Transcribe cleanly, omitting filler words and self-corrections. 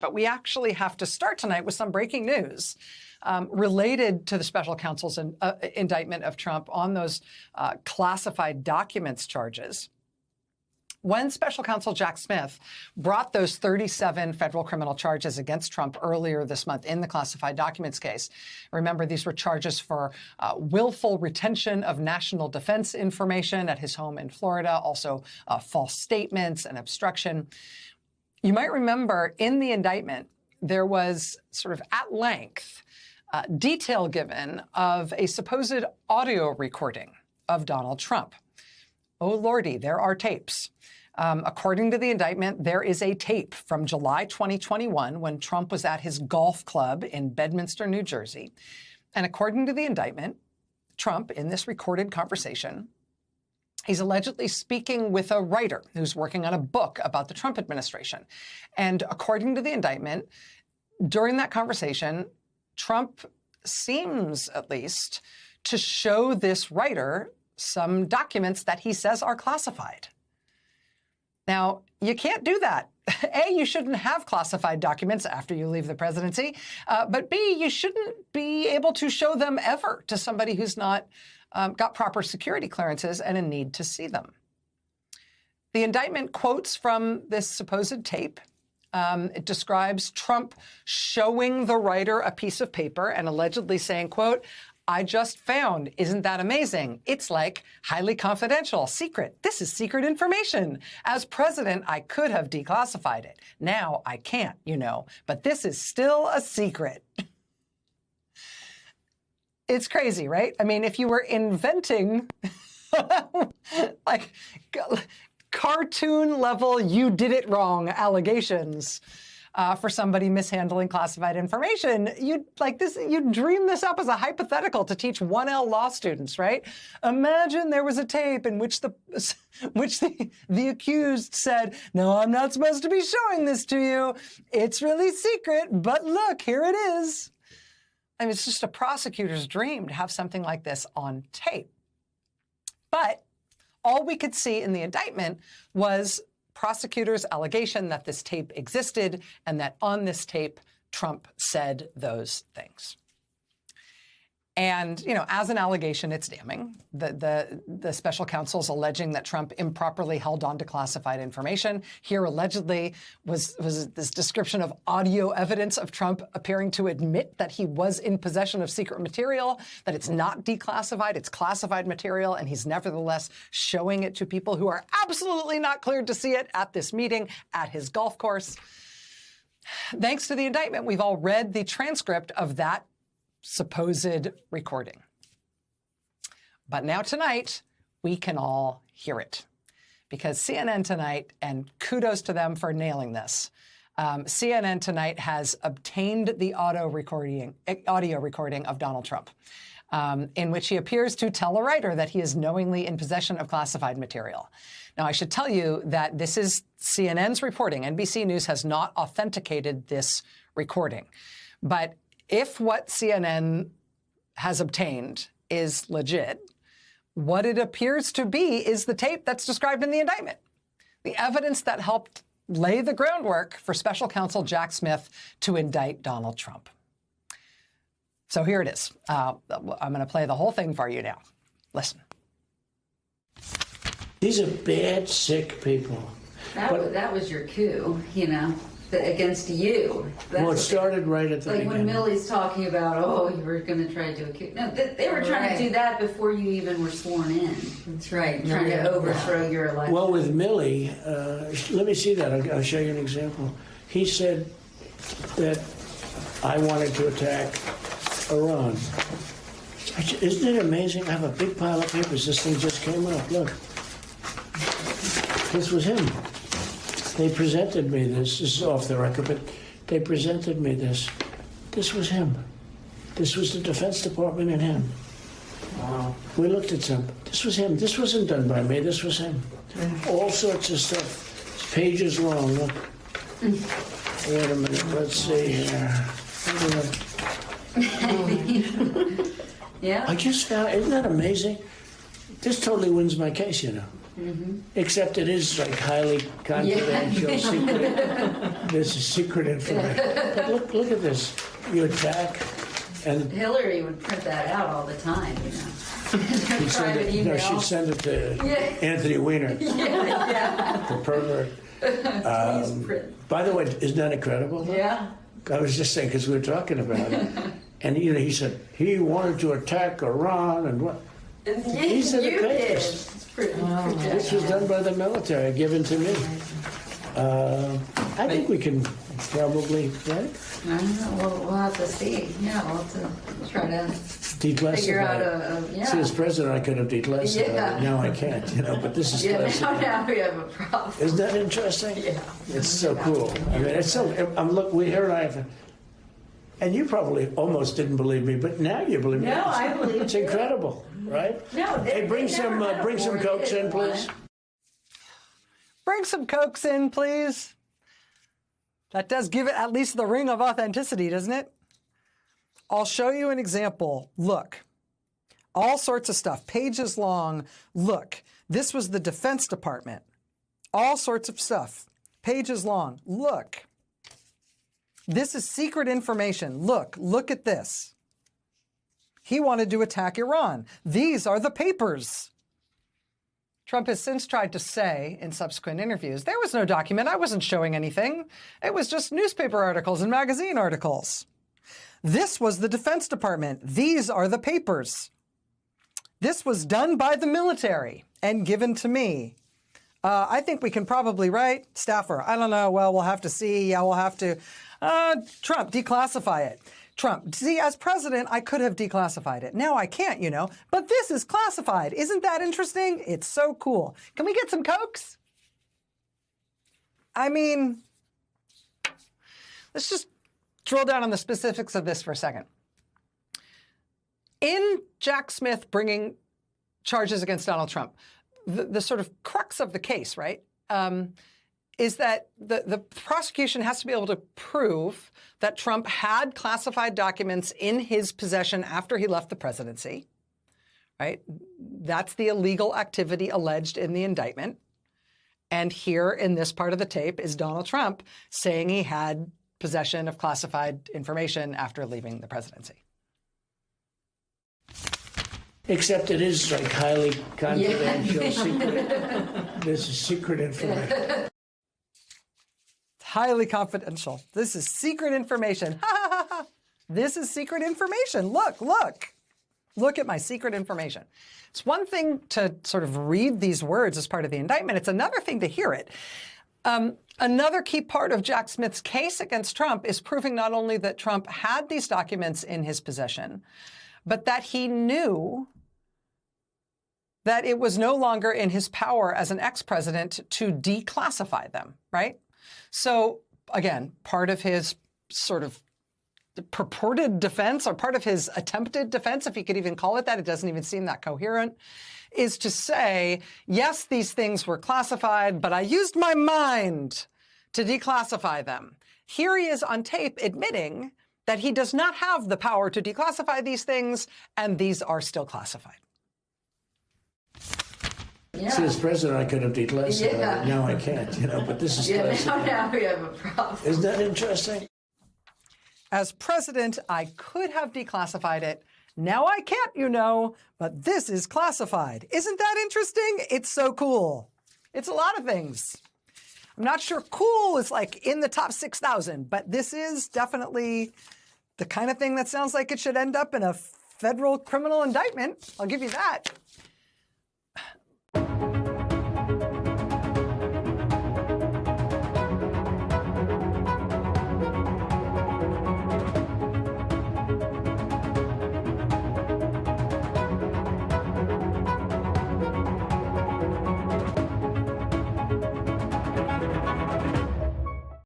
But we actually have to start tonight with some breaking news related to the special counsel's indictment of Trump on those classified documents charges. When special counsel Jack Smith brought those 37 federal criminal charges against Trump earlier this month in the classified documents case, remember these were charges for willful retention of national defense information at his home in Florida, also false statements and obstruction. You might remember in the indictment, there was sort of at length detail given of a supposed audio recording of Donald Trump. Oh, Lordy, there are tapes. According to the indictment, there is a tape from July 2021 when Trump was at his golf club in Bedminster, New Jersey. And according to the indictment, Trump, in this recorded conversation, he's allegedly speaking with a writer who's working on a book about the Trump administration. And according to the indictment, during that conversation, Trump seems, at least, to show this writer some documents that he says are classified. Now, you can't do that. A, you shouldn't have classified documents after you leave the presidency. But B, you shouldn't be able to show them ever to somebody who's not got proper security clearances and in need to see them. The indictment quotes from this supposed tape. It describes Trump showing the writer a piece of paper and allegedly saying, quote, "I just found, isn't that amazing? It's like highly confidential, secret. This is secret information. As president, I could have declassified it. Now I can't, you know, but this is still a secret." It's crazy, right? I mean, if you were inventing like cartoon level, you did it wrong allegations for somebody mishandling classified information, you'd dream this up as a hypothetical to teach 1L law students, right? Imagine there was a tape in which the accused said, "No, I'm not supposed to be showing this to you. It's really secret, but look, here it is." I mean, it's just a prosecutor's dream to have something like this on tape. But all we could see in the indictment was prosecutors' allegation that this tape existed and that on this tape, Trump said those things. And, you know, as an allegation, it's damning. The special counsel's alleging that Trump improperly held on to classified information. Here, allegedly, was this description of audio evidence of Trump appearing to admit that he was in possession of secret material, that it's not declassified, it's classified material, and he's nevertheless showing it to people who are absolutely not cleared to see it at this meeting at his golf course. Thanks to the indictment, we've all read the transcript of that supposed recording. But now tonight, we can all hear it. Because CNN tonight, and kudos to them for nailing this, CNN tonight has obtained the audio recording of Donald Trump, in which he appears to tell a writer that he is knowingly in possession of classified material. Now, I should tell you that this is CNN's reporting. NBC News has not authenticated this recording. But if what CNN has obtained is legit, what it appears to be is the tape that's described in the indictment. The evidence that helped lay the groundwork for special counsel Jack Smith to indict Donald Trump. So here it is. I'm going to play the whole thing for you now. Listen. These are bad, sick people. That was your coup, you know. Against you. Well, it started right at the beginning. Like when Milley's talking about, oh, you were going to try to do a coup. No, they were trying to do that before you even were sworn in. That's right. Trying to overthrow your election. Well, with Milley, let me see that. I'll show you an example. He said that I wanted to attack Iran. Isn't it amazing? I have a big pile of papers. This thing just came up. Look. This was him. They presented me this. This is off the record, but they presented me this. This was him. This was the Defense Department and him. Wow. We looked at some. This was him. This wasn't done by me. This was him. All sorts of stuff. It's pages long. Look. Wait a minute. Let's see here. Yeah. I just found, isn't that amazing? This totally wins my case, you know. Except it is like highly confidential, secret. This is secret information. But look at this. You attack, and Hillary would print that out all the time, you know. she'd send Private it, email. she'd send it to Yeah. Anthony Weiner, Yeah, the pervert. please print. By the way, isn't that incredible? Yeah. I was just saying, because we were talking about it. And, you know, he said he wanted to attack Iran and what? These are the You did. papers. It's pretty This was done by the military, given to me. I think we can probably, right? I don't know. We'll have to see. Yeah, we'll have to try to Declassify figure out it. yeah. See, as president, I could have declassified Yeah. it. Now I can't, you know, but this is Yeah, classified. now we have a problem. Isn't that interesting? Yeah. It's so cool. I mean, it's so, look, we here I have, and you probably almost didn't believe me, but now you believe me. No, I believe It's you. incredible, right? No, Hey, bring some Cokes in, please. Bring some Cokes in, please. That does give it at least the ring of authenticity, doesn't it? I'll show you an example. Look, all sorts of stuff, pages long. Look, this was the Defense Department. All sorts of stuff, pages long. Look, this is secret information. Look at this. He wanted to attack Iran. These are the papers. Trump has since tried to say in subsequent interviews, there was no document, I wasn't showing anything. It was just newspaper articles and magazine articles. This was the Defense Department. These are the papers. This was done by the military and given to me. I think we can probably write, staffer, I don't know, well, we'll have to see, yeah, we'll have to. Trump, declassify it. Trump, see, as president, I could have declassified it. Now I can't, you know, but this is classified. Isn't that interesting? It's so cool. Can we get some Cokes? I mean, let's just drill down on the specifics of this for a second. In Jack Smith bringing charges against Donald Trump, the sort of crux of the case, right, is that the prosecution has to be able to prove that Trump had classified documents in his possession after he left the presidency, right? That's the illegal activity alleged in the indictment. And here in this part of the tape is Donald Trump saying he had possession of classified information after leaving the presidency. Except it is like highly confidential, secret. This is secret information. Highly confidential. This is secret information. This is secret information. Look at my secret information. It's one thing to sort of read these words as part of the indictment. It's another thing to hear it. Another key part of Jack Smith's case against Trump is proving not only that Trump had these documents in his possession, but that he knew that it was no longer in his power as an ex-president to declassify them, right? So again, part of his sort of purported defense, or part of his attempted defense, if you could even call it that, it doesn't even seem that coherent, is to say, yes, these things were classified, but I used my mind to declassify them. Here he is on tape admitting that he does not have the power to declassify these things, and these are still classified. Yeah. See, as president, I could have declassified Yeah. it. Now I can't, you know, but this is Yeah, classified. now we have a problem. Isn't that interesting? As president, I could have declassified it. Now I can't, you know, but this is classified. Isn't that interesting? It's so cool. It's a lot of things. I'm not sure cool is like in the top 6,000, but this is definitely the kind of thing that sounds like it should end up in a federal criminal indictment. I'll give you that.